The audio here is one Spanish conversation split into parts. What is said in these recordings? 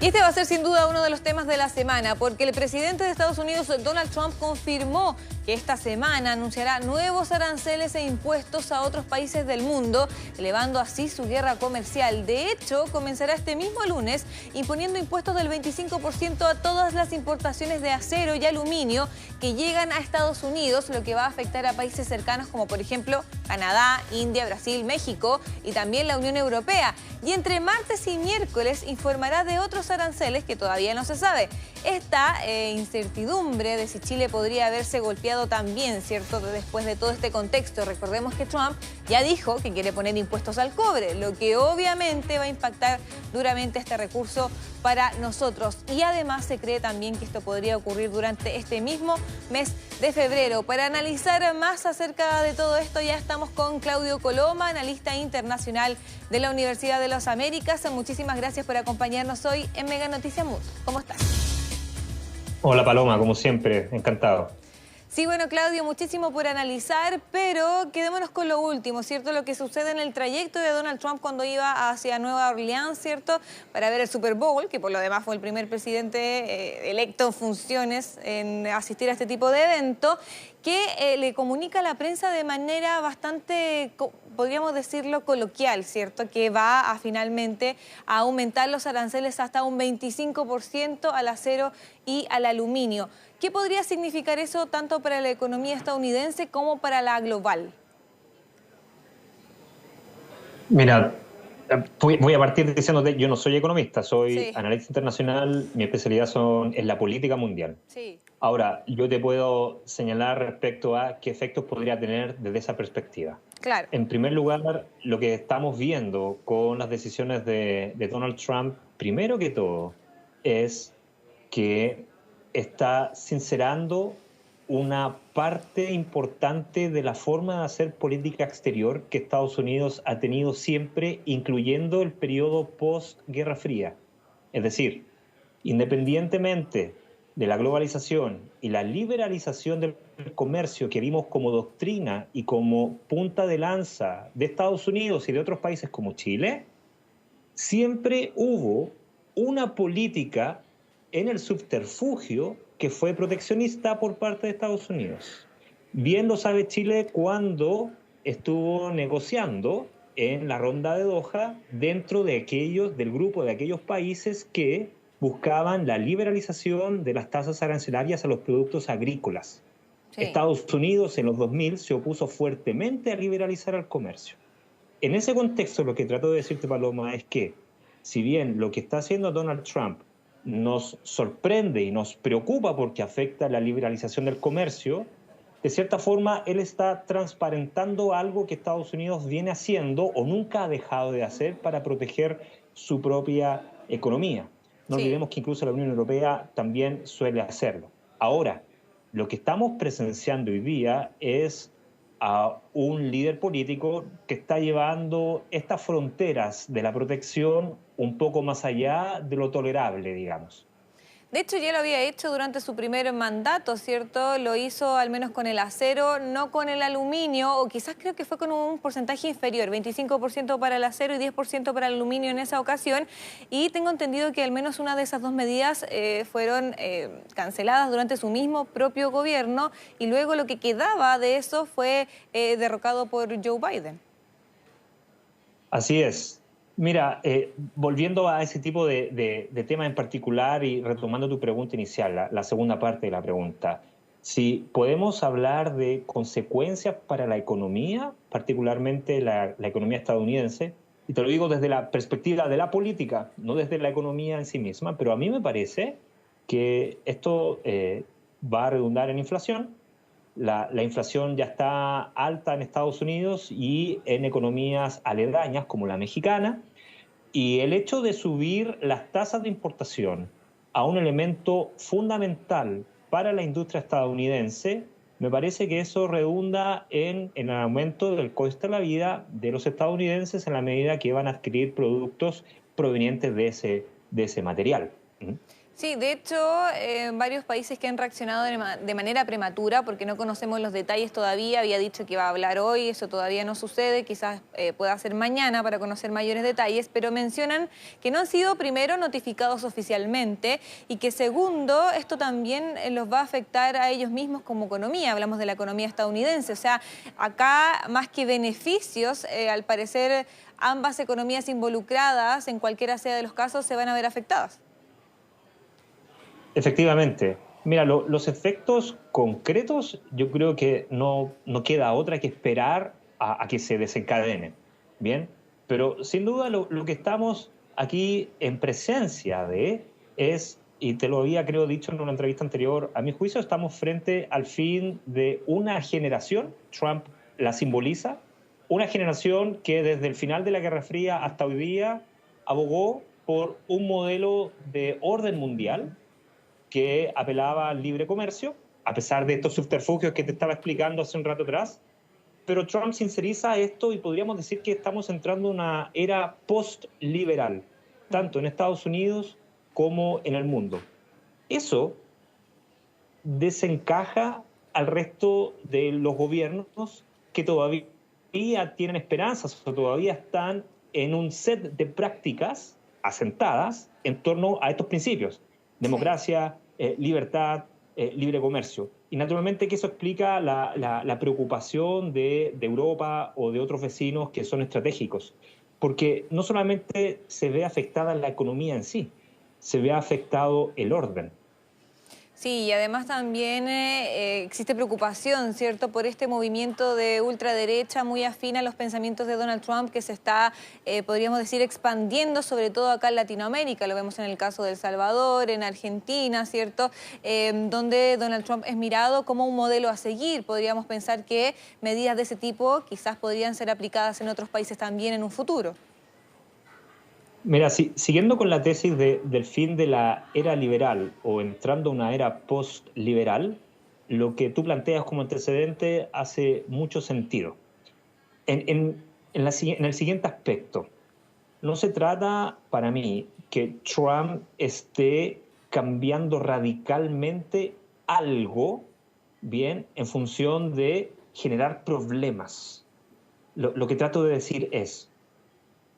Y este va a ser sin duda uno de los temas de la semana, porque el presidente de Estados Unidos, Donald Trump, confirmó que esta semana anunciará nuevos aranceles e impuestos a otros países del mundo, elevando así su guerra comercial. De hecho, comenzará este mismo lunes imponiendo impuestos del 25% a todas las importaciones de acero y aluminio que llegan a Estados Unidos, lo que va a afectar a países cercanos como por ejemplo Canadá, India, Brasil, México y también la Unión Europea. Y entre martes y miércoles informará de otros aranceles que todavía no se sabe. Esta incertidumbre de si Chile podría haberse golpeado también, ¿cierto?, después de todo este contexto. Recordemos que Trump ya dijo que quiere poner impuestos al cobre, lo que obviamente va a impactar duramente este recurso para nosotros. Y además se cree también que esto podría ocurrir durante este mismo mes de febrero. Para analizar más acerca de todo esto ya estamos con Claudio Coloma, analista internacional de la Universidad de las Américas. Muchísimas gracias por acompañarnos hoy en Mega Noticias Mood. ¿Cómo estás? Hola Paloma, como siempre, encantado. Sí, bueno, Claudio, muchísimo por analizar, pero quedémonos con lo último, ¿cierto? Lo que sucede en el trayecto de Donald Trump cuando iba hacia Nueva Orleans, ¿cierto?, para ver el Super Bowl, que por lo demás fue el primer presidente electo en funciones en asistir a este tipo de evento, que le comunica a la prensa de manera bastante, podríamos decirlo, coloquial, ¿cierto?, que va a finalmente a aumentar los aranceles hasta un 25% al acero y al aluminio. ¿Qué podría significar eso tanto para la economía estadounidense como para la global? Mira, voy a partir diciéndote, yo no soy economista, soy Sí. analista internacional, mi especialidad es la política mundial. Sí. Ahora, yo te puedo señalar respecto a qué efectos podría tener desde esa perspectiva. Claro. En primer lugar, lo que estamos viendo con las decisiones de Donald Trump, primero que todo, es que está sincerando una parte importante de la forma de hacer política exterior que Estados Unidos ha tenido siempre, incluyendo el periodo post-Guerra Fría. Es decir, independientemente de la globalización y la liberalización del comercio que vimos como doctrina y como punta de lanza de Estados Unidos y de otros países como Chile, siempre hubo una política en el subterfugio que fue proteccionista por parte de Estados Unidos. Bien lo sabe Chile cuando estuvo negociando en la ronda de Doha dentro de del grupo de aquellos países que buscaban la liberalización de las tasas arancelarias a los productos agrícolas. Sí. Estados Unidos en los 2000 se opuso fuertemente a liberalizar el comercio. En ese contexto, lo que trato de decirte, Paloma, es que si bien lo que está haciendo Donald Trump nos sorprende y nos preocupa porque afecta la liberalización del comercio, de cierta forma él está transparentando algo que Estados Unidos viene haciendo o nunca ha dejado de hacer para proteger su propia economía. No olvidemos que incluso la Unión Europea también suele hacerlo. Ahora, lo que estamos presenciando hoy día es a un líder político que está llevando estas fronteras de la protección un poco más allá de lo tolerable, digamos. De hecho, ya lo había hecho durante su primer mandato, ¿cierto? Lo hizo al menos con el acero, no con el aluminio, o quizás creo que fue con un porcentaje inferior, 25% para el acero y 10% para el aluminio en esa ocasión. Y tengo entendido que al menos una de esas dos medidas fueron canceladas durante su mismo propio gobierno y luego lo que quedaba de eso fue derrocado por Joe Biden. Así es. Mira, volviendo a ese tipo de tema en particular y retomando tu pregunta inicial, la segunda parte de la pregunta, si podemos hablar de consecuencias para la economía, particularmente la economía estadounidense, y te lo digo desde la perspectiva de la política, no desde la economía en sí misma, pero a mí me parece que esto va a redundar en inflación. La inflación ya está alta en Estados Unidos y en economías aledañas como la mexicana, y el hecho de subir las tasas de importación a un elemento fundamental para la industria estadounidense, me parece que eso redunda en el aumento del coste de la vida de los estadounidenses en la medida que van a adquirir productos provenientes de ese material. Sí, de hecho, varios países que han reaccionado de manera prematura, porque no conocemos los detalles todavía, había dicho que iba a hablar hoy, eso todavía no sucede, quizás pueda ser mañana para conocer mayores detalles, pero mencionan que no han sido primero notificados oficialmente y que segundo, esto también los va a afectar a ellos mismos como economía, hablamos de la economía estadounidense, o sea, acá más que beneficios, al parecer ambas economías involucradas, en cualquiera sea de los casos, se van a ver afectadas. Efectivamente. Mira, los efectos concretos yo creo que no queda otra que esperar a que se desencadenen. Bien, pero sin duda lo que estamos aquí en presencia de es, y te lo había creo dicho en una entrevista anterior, a mi juicio estamos frente al fin de una generación, Trump la simboliza, una generación que desde el final de la Guerra Fría hasta hoy día abogó por un modelo de orden mundial que apelaba al libre comercio, a pesar de estos subterfugios que te estaba explicando hace un rato atrás. Pero Trump sinceriza esto y podríamos decir que estamos entrando en una era post-liberal, tanto en Estados Unidos como en el mundo. Eso desencaja al resto de los gobiernos que todavía tienen esperanzas o todavía están en un set de prácticas asentadas en torno a estos principios. Democracia, libertad, libre comercio. Y naturalmente que eso explica la preocupación de Europa o de otros vecinos que son estratégicos. Porque no solamente se ve afectada la economía en sí, se ve afectado el orden. Sí, y además también existe preocupación, ¿cierto?, por este movimiento de ultraderecha muy afín a los pensamientos de Donald Trump que se está, podríamos decir, expandiendo, sobre todo acá en Latinoamérica. Lo vemos en el caso de El Salvador, en Argentina, ¿cierto?, donde Donald Trump es mirado como un modelo a seguir. Podríamos pensar que medidas de ese tipo quizás podrían ser aplicadas en otros países también en un futuro. Mira, siguiendo con la tesis del fin de la era liberal o entrando a una era post-liberal, lo que tú planteas como antecedente hace mucho sentido. En el siguiente aspecto, no se trata para mí que Trump esté cambiando radicalmente algo, bien, en función de generar problemas. Lo que trato de decir es,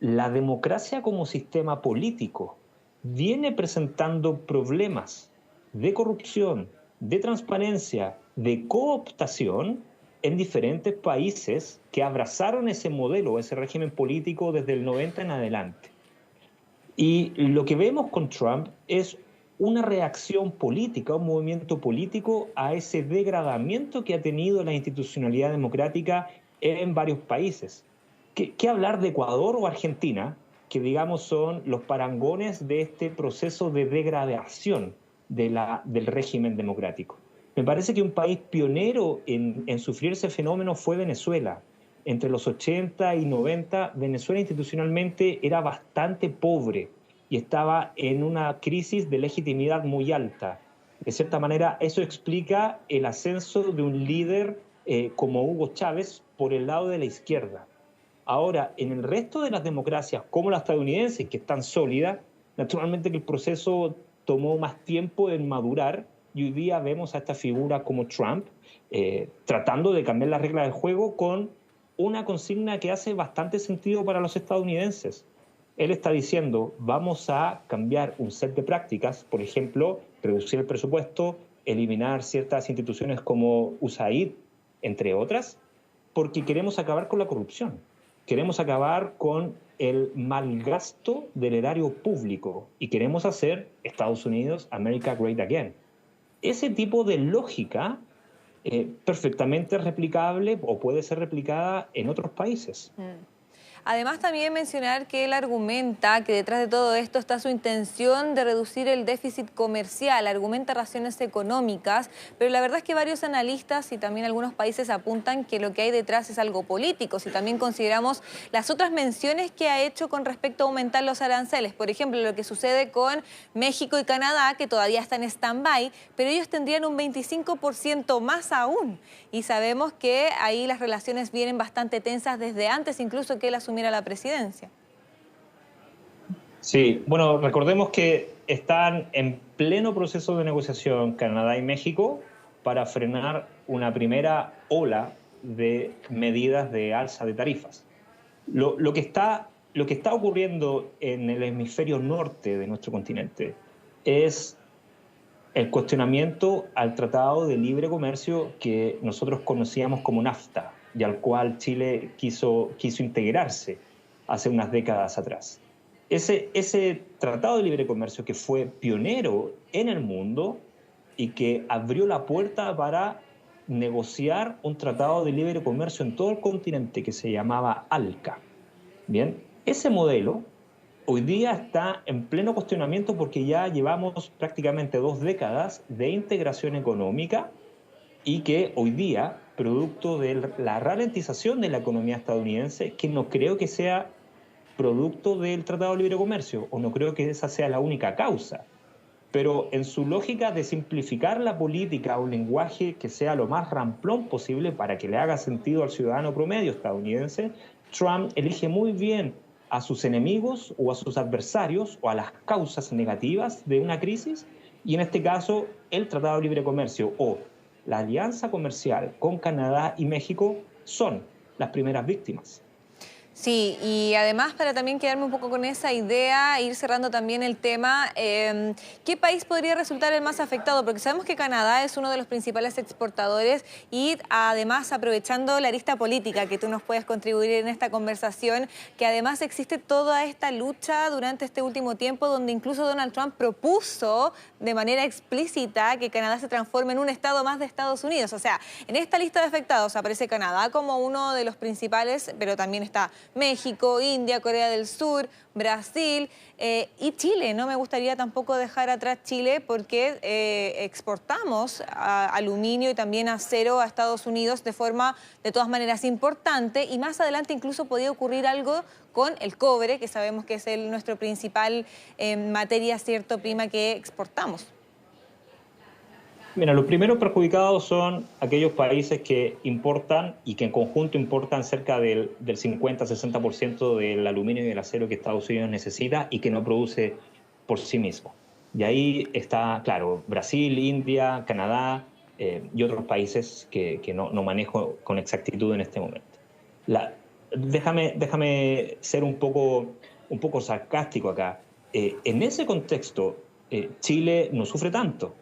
la democracia como sistema político viene presentando problemas de corrupción, de transparencia, de cooptación en diferentes países que abrazaron ese modelo, ese régimen político desde el 90 en adelante. Y lo que vemos con Trump es una reacción política, un movimiento político a ese degradamiento que ha tenido la institucionalidad democrática en varios países. ¿Qué hablar de Ecuador o Argentina, que digamos son los parangones de este proceso de degradación del régimen democrático? Me parece que un país pionero en sufrir ese fenómeno fue Venezuela. Entre los 80 y 90, Venezuela institucionalmente era bastante pobre y estaba en una crisis de legitimidad muy alta. De cierta manera, eso explica el ascenso de un líder como Hugo Chávez por el lado de la izquierda. Ahora, en el resto de las democracias, como la estadounidense, que están sólidas, naturalmente que el proceso tomó más tiempo en madurar y hoy día vemos a esta figura como Trump tratando de cambiar las reglas del juego con una consigna que hace bastante sentido para los estadounidenses. Él está diciendo, vamos a cambiar un set de prácticas, por ejemplo, reducir el presupuesto, eliminar ciertas instituciones como USAID, entre otras, porque queremos acabar con la corrupción. Queremos acabar con el malgasto del erario público y queremos hacer Estados Unidos America Great Again. Ese tipo de lógica perfectamente replicable o puede ser replicada en otros países. Además, también mencionar que él argumenta que detrás de todo esto está su intención de reducir el déficit comercial, argumenta razones económicas, pero la verdad es que varios analistas y también algunos países apuntan que lo que hay detrás es algo político, si también consideramos las otras menciones que ha hecho con respecto a aumentar los aranceles. Por ejemplo, lo que sucede con México y Canadá, que todavía están en stand-by, pero ellos tendrían un 25% más aún. Y sabemos que ahí las relaciones vienen bastante tensas desde antes, incluso que él asumiera la presidencia. Sí, bueno, recordemos que están en pleno proceso de negociación Canadá y México para frenar una primera ola de medidas de alza de tarifas. Lo que está ocurriendo en el hemisferio norte de nuestro continente es el cuestionamiento al Tratado de Libre Comercio que nosotros conocíamos como NAFTA y al cual Chile quiso integrarse hace unas décadas atrás. Ese Tratado de Libre Comercio que fue pionero en el mundo y que abrió la puerta para negociar un tratado de libre comercio en todo el continente que se llamaba ALCA. Bien, ese modelo hoy día está en pleno cuestionamiento porque ya llevamos prácticamente 2 décadas de integración económica y que hoy día, producto de la ralentización de la economía estadounidense, que no creo que sea producto del Tratado de Libre Comercio, o no creo que esa sea la única causa, pero en su lógica de simplificar la política a un lenguaje que sea lo más ramplón posible para que le haga sentido al ciudadano promedio estadounidense, Trump elige muy bien a sus enemigos o a sus adversarios o a las causas negativas de una crisis, y en este caso el Tratado de Libre Comercio o la alianza comercial con Canadá y México son las primeras víctimas. Sí, y además para también quedarme un poco con esa idea, ir cerrando también el tema, ¿qué país podría resultar el más afectado? Porque sabemos que Canadá es uno de los principales exportadores y además aprovechando la arista política que tú nos puedes contribuir en esta conversación, que además existe toda esta lucha durante este último tiempo donde incluso Donald Trump propuso de manera explícita que Canadá se transforme en un estado más de Estados Unidos. O sea, en esta lista de afectados aparece Canadá como uno de los principales, pero también está México, India, Corea del Sur, Brasil y Chile. No me gustaría tampoco dejar atrás Chile porque exportamos aluminio y también acero a Estados Unidos de forma, de todas maneras, importante, y más adelante incluso podía ocurrir algo con el cobre, que sabemos que es nuestro principal materia, cierto, prima que exportamos. Mira, los primeros perjudicados son aquellos países que importan y que en conjunto importan cerca del 50-60% del aluminio y del acero que Estados Unidos necesita y que no produce por sí mismo. Y ahí está, claro, Brasil, India, Canadá y otros países que no manejo con exactitud en este momento. Déjame ser un poco sarcástico acá. En ese contexto, Chile no sufre tanto.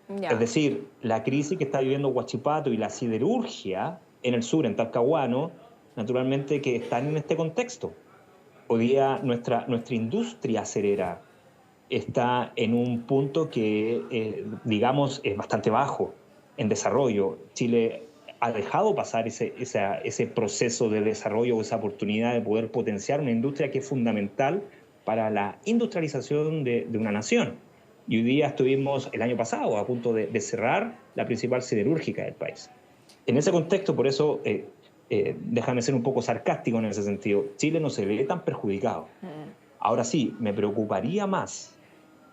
Es Ya. decir, la crisis que está viviendo Huachipato y la siderurgia en el sur, en Talcahuano, naturalmente que están en este contexto. Hoy día nuestra industria acerera está en un punto que, digamos, es bastante bajo en desarrollo. Chile ha dejado pasar ese proceso de desarrollo o esa oportunidad de poder potenciar una industria que es fundamental para la industrialización de una nación. Y hoy día estuvimos el año pasado a punto de cerrar la principal siderúrgica del país. En ese contexto, por eso, déjame ser un poco sarcástico en ese sentido, Chile no se ve tan perjudicado. Ahora sí, me preocuparía más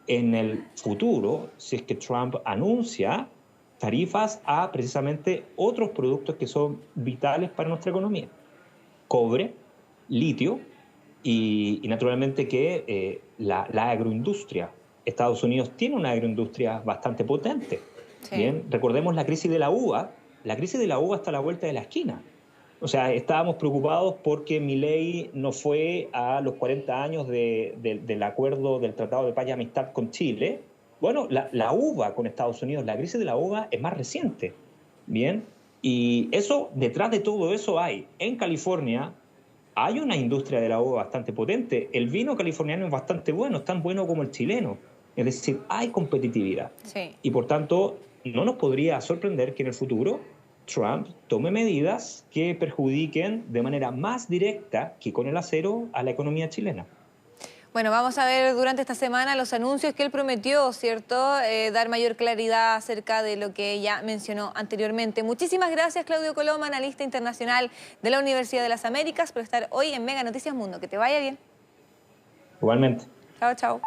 en el futuro si es que Trump anuncia tarifas a precisamente otros productos que son vitales para nuestra economía. Cobre, litio y naturalmente que la agroindustria. Estados Unidos tiene una agroindustria bastante potente. Sí. Bien, recordemos la crisis de la uva. La crisis de la uva está a la vuelta de la esquina. O sea, estábamos preocupados porque Milei no fue a los 40 años del acuerdo del Tratado de Paz y Amistad con Chile. Bueno, la uva con Estados Unidos, la crisis de la uva es más reciente. Bien, y eso, detrás de todo eso hay, en California, hay una industria de la uva bastante potente. El vino californiano es bastante bueno, es tan bueno como el chileno. Es decir, hay competitividad. Sí. Y por tanto, no nos podría sorprender que en el futuro Trump tome medidas que perjudiquen de manera más directa que con el acero a la economía chilena. Bueno, vamos a ver durante esta semana los anuncios que él prometió, ¿cierto? Dar mayor claridad acerca de lo que ya mencionó anteriormente. Muchísimas gracias, Claudio Coloma, analista internacional de la Universidad de las Américas, por estar hoy en Mega Noticias Mundo. Que te vaya bien. Igualmente. Chao, chao.